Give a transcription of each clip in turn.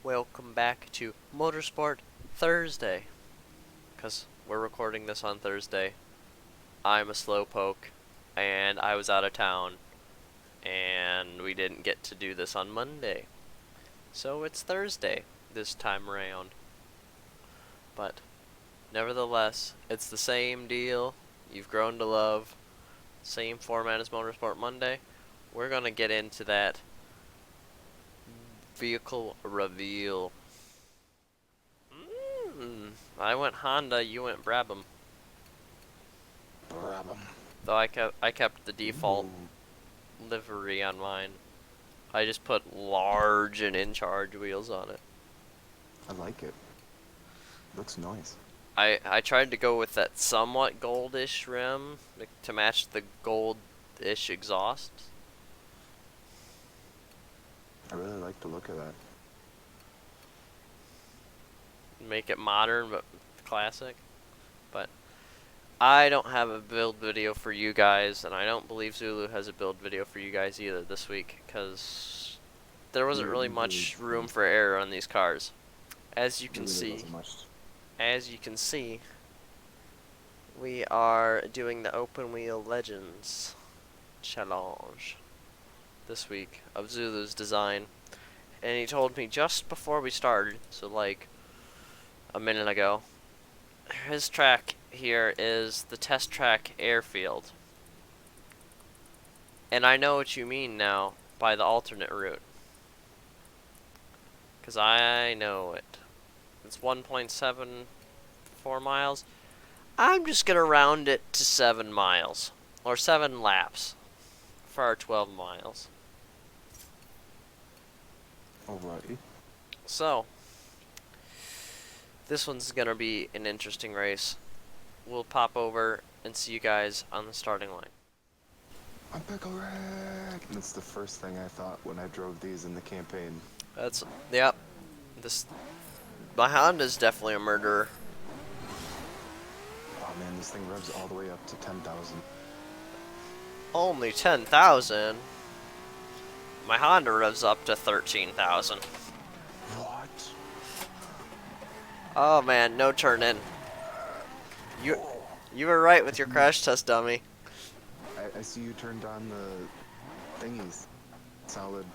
Welcome back to Motorsport Thursday. Because we're recording this on Thursday. I'm a slowpoke, and I was out of town, and we didn't get to do this on Monday. So it's Thursday this time around. But nevertheless, it's the same deal you've grown to love. Same format as Motorsport Monday. We're going to get into that vehicle reveal. I went Honda, you went Brabham. Brabham. Though I kept the default Ooh, livery on mine. I just put large and in charge wheels on it. I like it. Looks nice. I tried to go with that somewhat goldish rim to match the goldish exhaust. I really like the look of that. Make it modern but classic. But I don't have a build video for you guys, and I don't believe Zulu has a build video for you guys either this week, because there wasn't There really really, much room for error on these cars. As you there can really see, wasn't much. we are doing the Open Wheel Legends challenge this week of Zulu's design. And he told me just before we started, so like a minute ago, his track here is the test track airfield. And I know what you mean now by the alternate route, because I know it. It's 1.74 miles. I'm just going to round it to 7 miles, or 7 laps for our 12 miles. Alrighty. So, this one's going to be an interesting race. We'll pop over and see you guys on the starting line. I'm pickle wreck! That's the first thing I thought when I drove these in the campaign. Yep. My Honda's definitely a murderer. Oh man, this thing revs all the way up to 10,000. Only 10,000. My Honda revs up to 13,000. What? Oh man, no turn in. You were right with your crash test dummy. I see you turned on the thingies. Solid.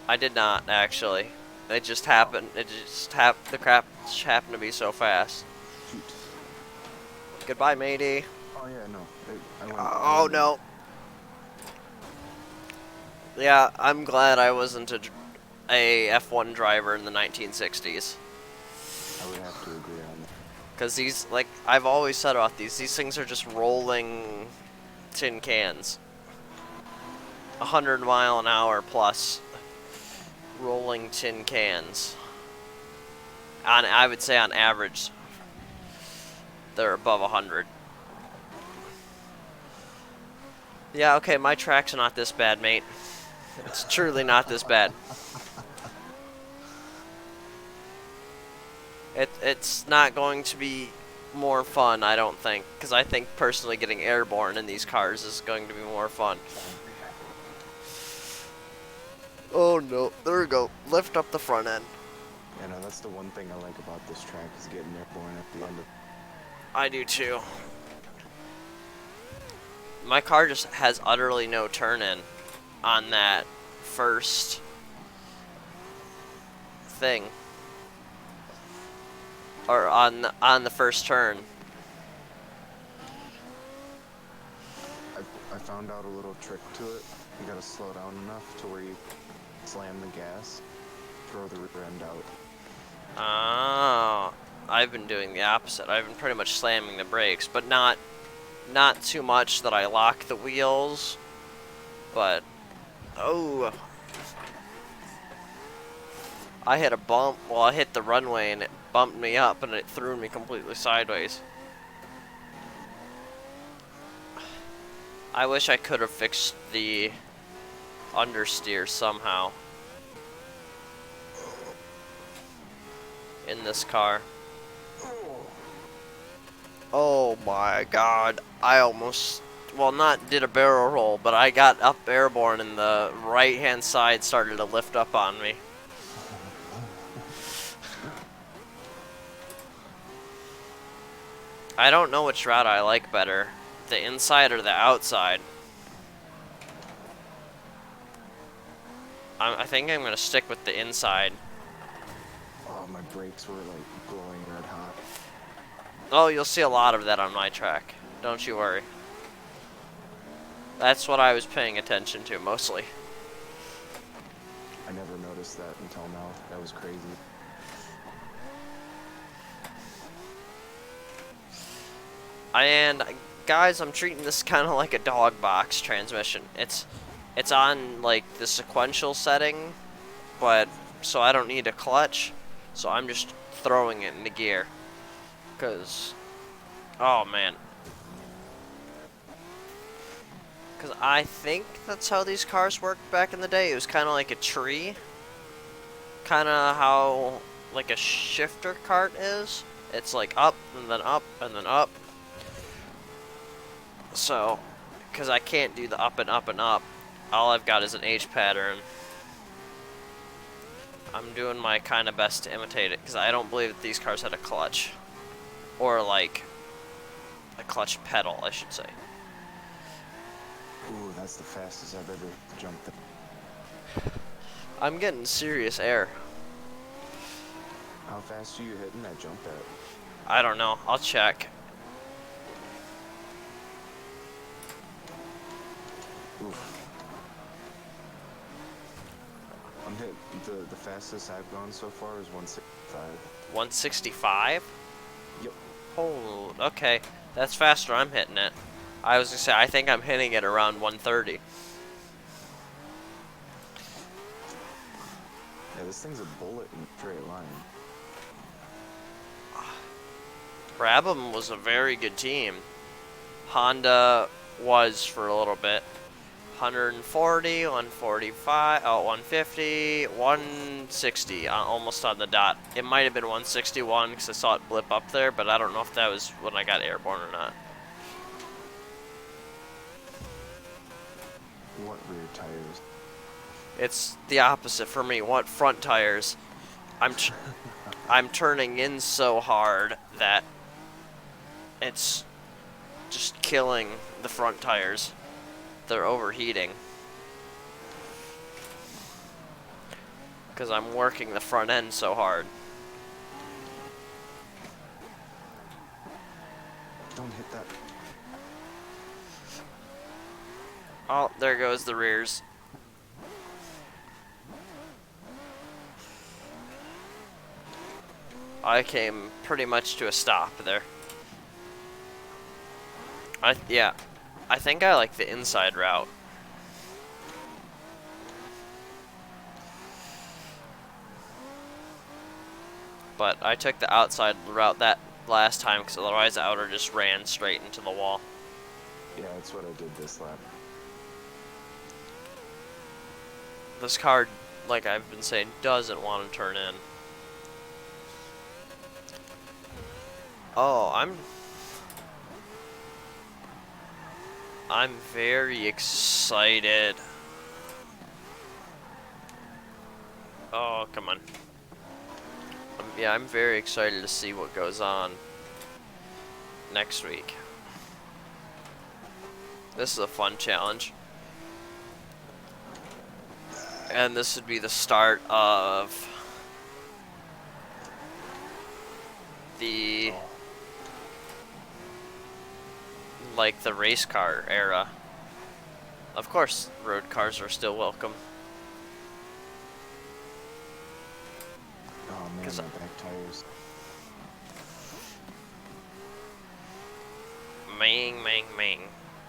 I did not actually. It just happened. The crap happened to be so fast. Shoot. Goodbye, matey. Oh yeah, no. I went, Oh no. Yeah, I'm glad I wasn't a F1 driver in the 1960s. I would have to agree on that. Because these, like I've always said about these things are just rolling tin cans. 100-mile-an-hour plus rolling tin cans. I would say on average, they're above 100. Yeah, okay, my track's not this bad, mate. It's truly not this bad. It's not going to be more fun, I don't think. Because I think personally getting airborne in these cars is going to be more fun. Oh no, there we go. Lift up the front end. Yeah, no, that's the one thing I like about this track is getting airborne at the end of. I do too. My car just has utterly no turn in on that first thing. Or on the first turn. I found out a little trick to it. You gotta slow down enough to where you slam the gas, throw the rear end out. Oh, I've been doing the opposite. I've been pretty much slamming the brakes, but not too much that I lock the wheels. But oh, I hit a bump. Well, I hit the runway and it bumped me up and it threw me completely sideways. I wish I could have fixed the understeer somehow in this car. Oh my god, I almost, well, not did a barrel roll, but I got up airborne and the right hand side started to lift up on me. I don't know which route I like better, the inside or the outside. I think I'm gonna stick with the inside. Oh, my brakes were like glowing red hot. Oh, you'll see a lot of that on my track. Don't you worry. That's what I was paying attention to mostly. I never noticed that until now. That was crazy. And guys, I'm treating this kind of like a dog box transmission. It's on like the sequential setting, but so I don't need a clutch. So I'm just throwing it into gear. Cause, oh man. Cause I think that's how these cars worked back in the day. It was kind of like a tree. Kind of how like a shifter cart is. It's like up and then up and then up. So, because I can't do the up and up and up, all I've got is an H pattern. I'm doing my kind of best to imitate it, because I don't believe that these cars had a clutch. Or like, a clutch pedal, I should say. Ooh, that's the fastest I've ever jumped. I'm getting serious air. How fast are you hitting that jump at? I don't know, I'll check. Oof. I'm hitting the fastest I've gone so far is 165. 165? Yep. Oh, okay. That's faster I'm hitting it. I was gonna say, I think I'm hitting it around 130. Yeah, this thing's a bullet in a straight line. Brabham was a very good team. Honda was for a little bit. 140, 145, oh, 150, 160, almost on the dot. It might have been 161 because I saw it blip up there, but I don't know if that was when I got airborne or not. What rear tires? It's the opposite for me. What front tires? I'm turning in so hard that it's just killing the front tires. They're overheating. Because I'm working the front end so hard. Don't hit that. Oh, there goes the rears. I came pretty much to a stop there. Yeah, I think I like the inside route. But I took the outside route that last time because otherwise the outer just ran straight into the wall. Yeah, that's what I did this lap. This car, like I've been saying, doesn't want to turn in. Oh, I'm very excited. Oh, come on. Yeah, I'm very excited to see what goes on next week. This is a fun challenge. And this would be the start of the like the race car era. Of course, road cars are still welcome. Oh man, my back tires. Mang, mang, mang.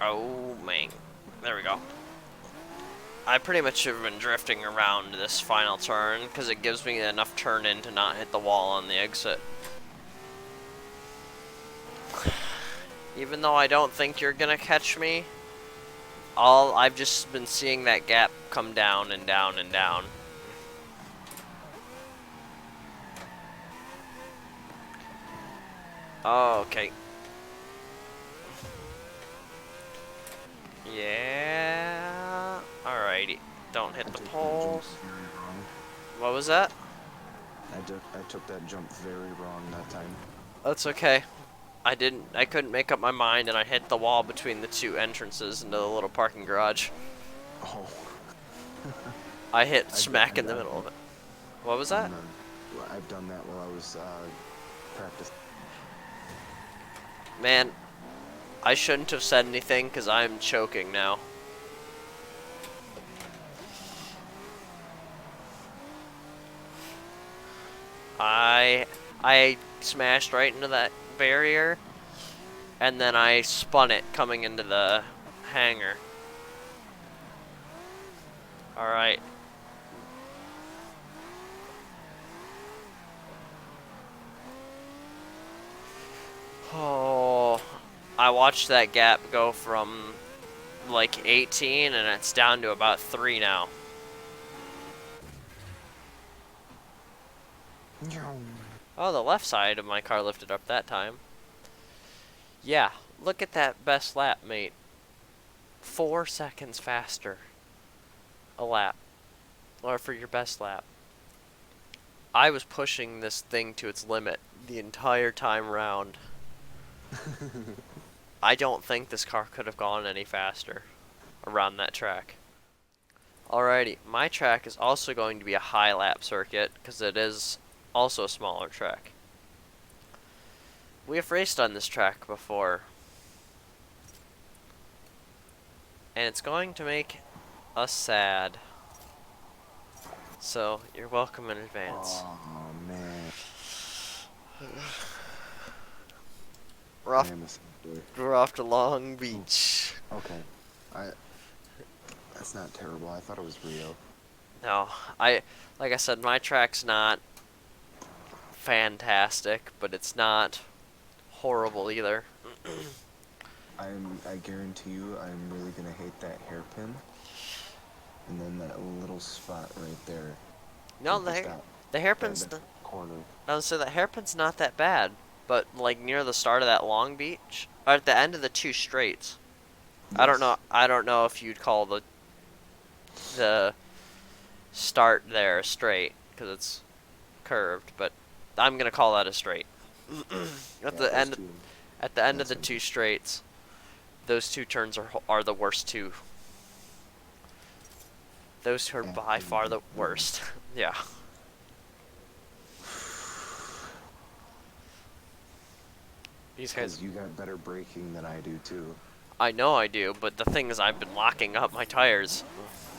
Oh, mang. There we go. I pretty much have been drifting around this final turn because it gives me enough turn in to not hit the wall on the exit. Even though I don't think you're gonna catch me, I've just been seeing that gap come down and down and down. Oh, okay. Yeah. Alrighty. Don't hit the poles. What was that? I took that jump very wrong that time. That's okay. I couldn't make up my mind, and I hit the wall between the two entrances into the little parking garage. Oh. I hit smack in the middle of it. What was that? I've done that while I was practicing. Man, I shouldn't have said anything because I'm choking now. I smashed right into that barrier, and then I spun it coming into the hangar. Alright. Oh, I watched that gap go from like 18 and it's down to about 3 now. Oh, the left side of my car lifted up that time. Yeah, look at that best lap, mate. 4 seconds faster a lap. Or for your best lap. I was pushing this thing to its limit the entire time round. I don't think this car could have gone any faster around that track. Alrighty, my track is also going to be a high lap circuit because it is also a smaller track. We have raced on this track before, and it's going to make us sad. So, you're welcome in advance. Oh, man. We're off to Long Beach. Okay. That's not terrible. I thought it was Rio. No, like I said, my track's not fantastic, but it's not horrible either. I guarantee you, I'm really gonna hate that hairpin, and then that little spot right there. No, the hairpin's that corner. No, so the hairpin's not that bad, but like near the start of that Long Beach, or at the end of the two straights. Yes. I don't know if you'd call the start there straight because it's curved, but I'm gonna call that a straight. At the end of the two straights, those two turns are the worst two. Those two are by far the worst. Yeah. These guys. You got better braking than I do too. I know I do, but the thing is, I've been locking up my tires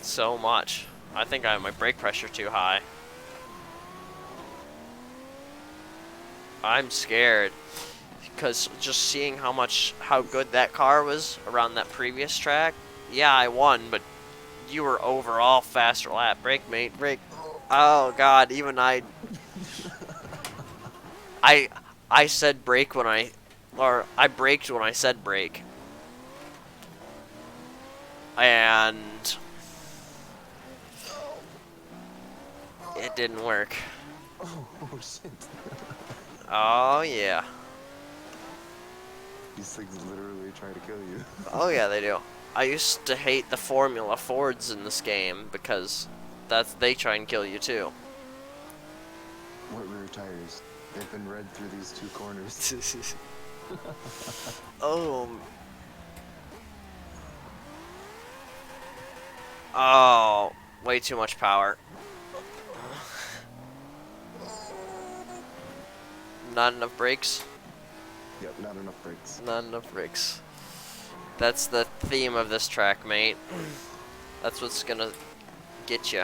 so much. I think I have my brake pressure too high. I'm scared because just seeing how good that car was around that previous track. Yeah, I won, but you were overall faster lap. Brake, mate, brake. Oh God, even I said brake when I braked when I said brake. And it didn't work. Oh shit. Oh yeah. These things literally try to kill you. Oh yeah, they do. I used to hate the Formula Fords in this game because they try and kill you too. What rear tires? They've been red through these two corners. Oh, way too much power. Not enough brakes? Yep, not enough brakes. Not enough brakes. That's the theme of this track, mate. That's what's gonna get you.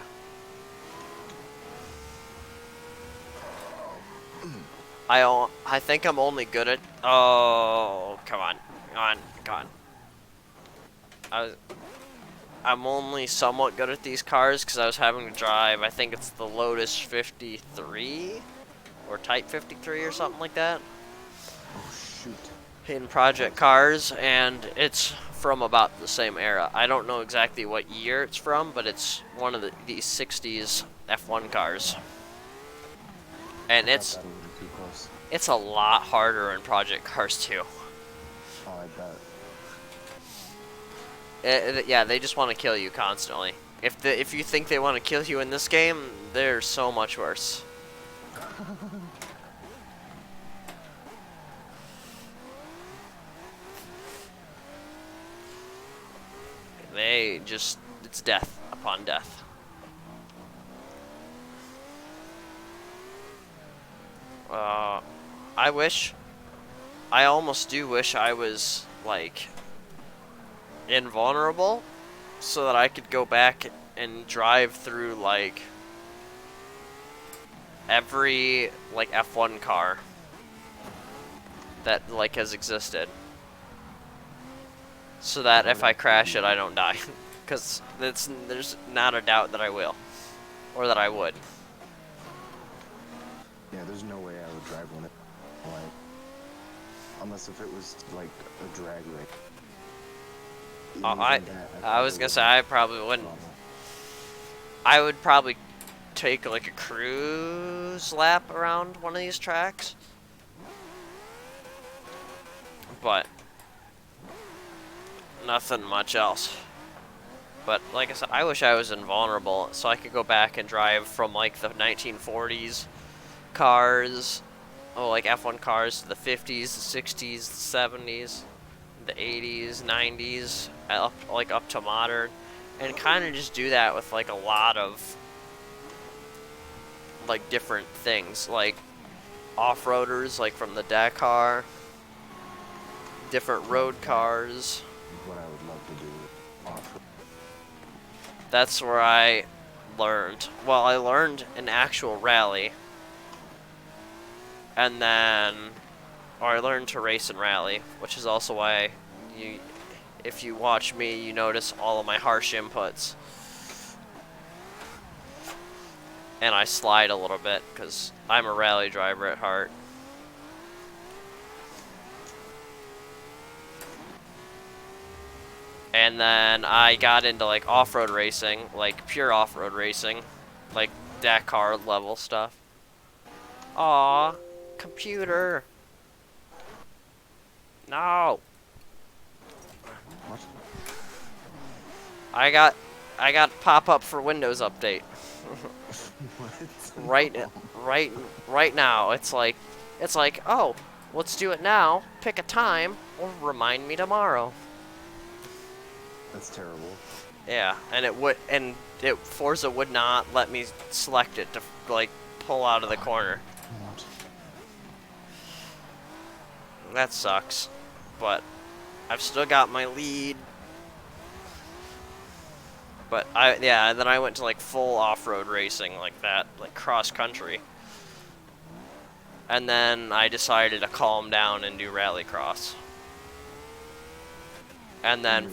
I think I'm only good at. Oh, come on, come on. I'm only somewhat good at these cars because I was having to drive. I think it's the Lotus 53 or Type 53 or something like that. Oh shoot. In Project Cars, and it's from about the same era. I don't know exactly what year it's from, but it's one of these 60s F1 cars. And it's a lot harder in Project Cars too. Oh, I bet. Yeah, they just want to kill you constantly. If you think they want to kill you in this game, they're so much worse. it's death upon death. I almost do wish I was, like, invulnerable, so that I could go back and drive through, like, every, like, F1 car that, like, has existed. So that if I crash it, I don't die. Because there's not a doubt that I will. Or that I would. Yeah, there's no way I would drive one. Like, unless if it was like a drag race. I was gonna say I probably wouldn't. I would probably take like a cruise lap around one of these tracks. But nothing much else. But like I said, I wish I was invulnerable so I could go back and drive from like the 1940s cars, like F1 cars, to the 50s, the 60s, the 70s, the 80s, 90s, up to modern, and kind of just do that with like a lot of like different things, like off-roaders, like from the Dakar, different road cars. What I would love to do off-road. That's where I learned. Well, I learned an actual rally, and then, or I learned to race and rally, which is also why if you watch me, you notice all of my harsh inputs. And I slide a little bit, because I'm a rally driver at heart. And then I got into like off-road racing, like pure off-road racing, like Dakar level stuff. Aw, computer. No. What? I got pop-up for Windows update. What? right now. It's like, oh, let's do it now. Pick a time or remind me tomorrow. That's terrible. Yeah, and Forza would not let me select it to like pull out of the corner. That sucks, but I've still got my lead. But then I went to like full off-road racing like that, like cross country. And then I decided to calm down and do rallycross. And then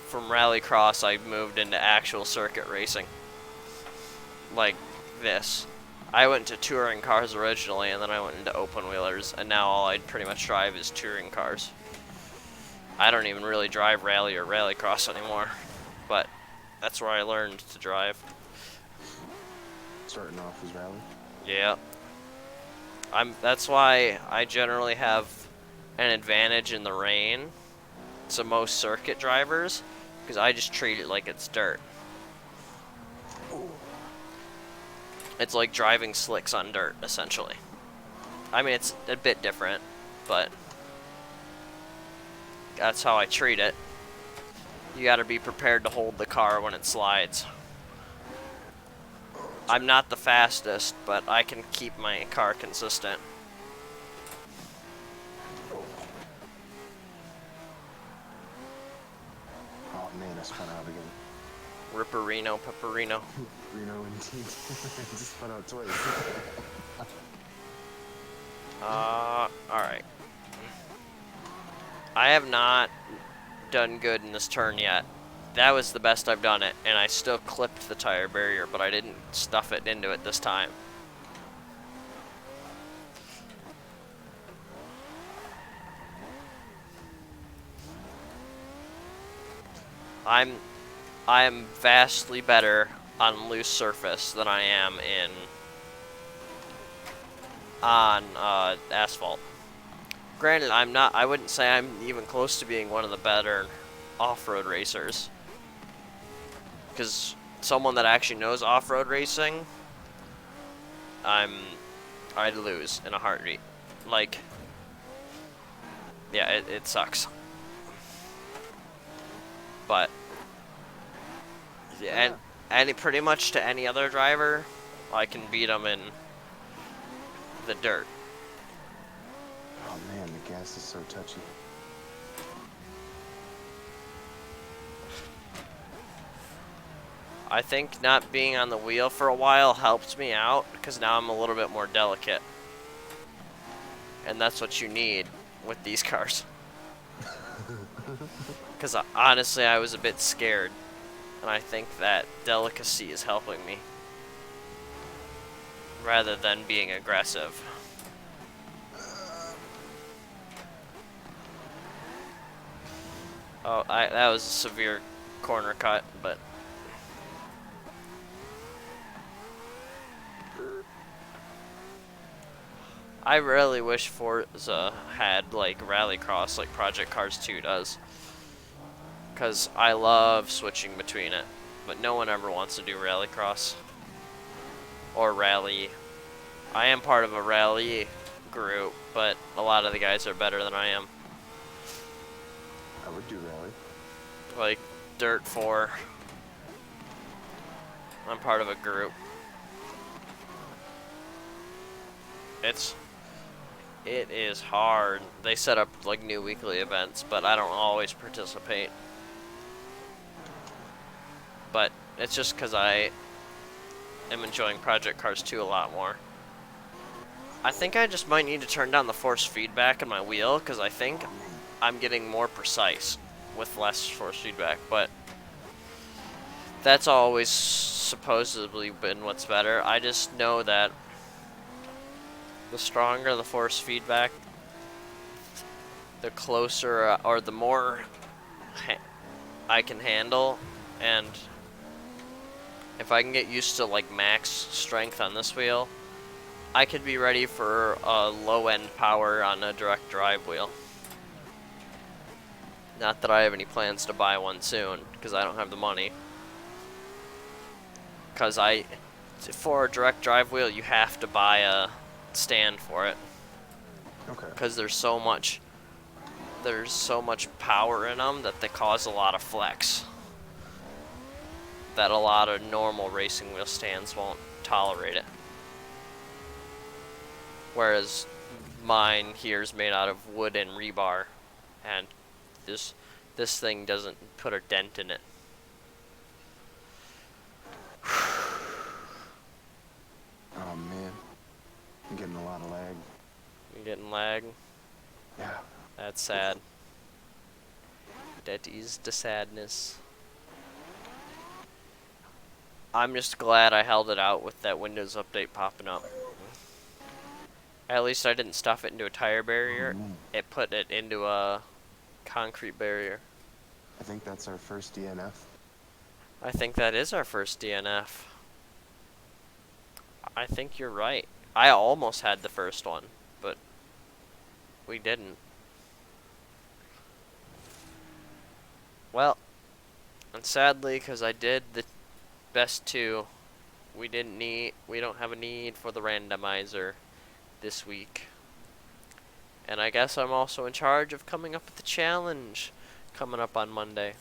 from rallycross, I moved into actual circuit racing. Like this. I went to touring cars originally, and then I went into open wheelers, and now all I pretty much drive is touring cars. I don't even really drive rally or rallycross anymore, but that's where I learned to drive. Starting off as rally? Yeah. That's why I generally have an advantage in the rain to most circuit drivers, because I just treat it like it's dirt. It's like driving slicks on dirt, essentially. I mean, it's a bit different, but that's how I treat it. You gotta be prepared to hold the car when it slides. I'm not the fastest, but I can keep my car consistent. Oh man, I spun out again. Ripperino, pepperino. Reno indeed. I just spun out twice. Alright. I have not done good in this turn yet. That was the best I've done it, and I still clipped the tire barrier, but I didn't stuff it into it this time. I am vastly better on loose surface than I am on asphalt. Granted, I wouldn't say I'm even close to being one of the better off-road racers. Because someone that actually knows off-road racing, I'd lose in a heartbeat. Like, yeah, it sucks. But And any pretty much to any other driver, I can beat them in the dirt. Oh man, the gas is so touchy. I think not being on the wheel for a while helped me out because now I'm a little bit more delicate. And that's what you need with these cars. Because honestly, I was a bit scared. And I think that delicacy is helping me. Rather than being aggressive. Oh, that was a severe corner cut, but... I really wish Forza had, like, Rallycross like Project Cars 2 does. Because I love switching between it. But no one ever wants to do Rallycross. Or Rally. I am part of a Rally group, but a lot of the guys are better than I am. I would do rally. Like, Dirt 4. I'm part of a group. It is hard. They set up like new weekly events, but I don't always participate. But it's just because I am enjoying Project Cars 2 a lot more. I think I just might need to turn down the force feedback in my wheel, because I think I'm getting more precise with less force feedback, but that's always supposedly been what's better. I just know that the stronger the force feedback, the closer or the more I can handle, and if I can get used to like max strength on this wheel, I could be ready for a low-end power on a direct drive wheel. Not that I have any plans to buy one soon, because I don't have the money. Because for a direct drive wheel, you have to buy a stand for it. Okay. Because there's so much power in them that they cause a lot of flex. That a lot of normal racing wheel stands won't tolerate it. Whereas mine here is made out of wood and rebar, and this thing doesn't put a dent in it. Oh man, I'm getting a lot of lag. You getting lag? Yeah. That's sad. That is the sadness. I'm just glad I held it out with that Windows update popping up. At least I didn't stuff it into a tire barrier. It put it into a concrete barrier. I think that's our first DNF. I think that is our first DNF. I think you're right. I almost had the first one, but we didn't. Well, and sadly, because I did the best two, we don't have a need for the randomizer this week. And I guess I'm also in charge of coming up with the challenge coming up on Monday,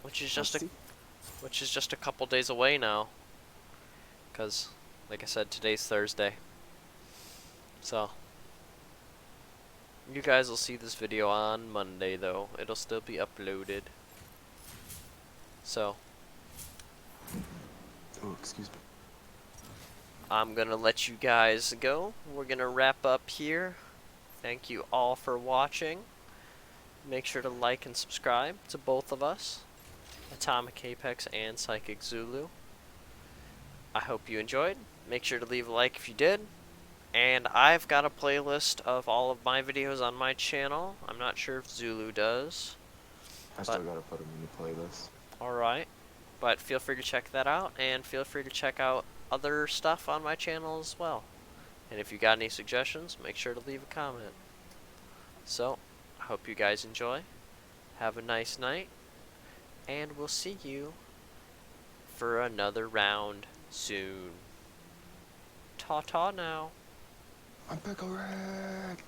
which is just a couple days away now. Cause, like I said, today's Thursday. So you guys will see this video on Monday, though. It'll still be uploaded. So Oh, excuse me. I'm gonna let you guys go. We're gonna wrap up here. Thank you all for watching. Make sure to like and subscribe to both of us, Atomic Apex and Psychic Zulu. I hope you enjoyed. Make sure to leave a like if you did. And I've got a playlist of all of my videos on my channel. I'm not sure if Zulu does. I still gotta put them in the playlist. Alright. But feel free to check that out, and feel free to check out other stuff on my channel as well. And if you got any suggestions, make sure to leave a comment. So, I hope you guys enjoy. Have a nice night. And we'll see you for another round soon. Ta-ta now. I'm Pickle Rick!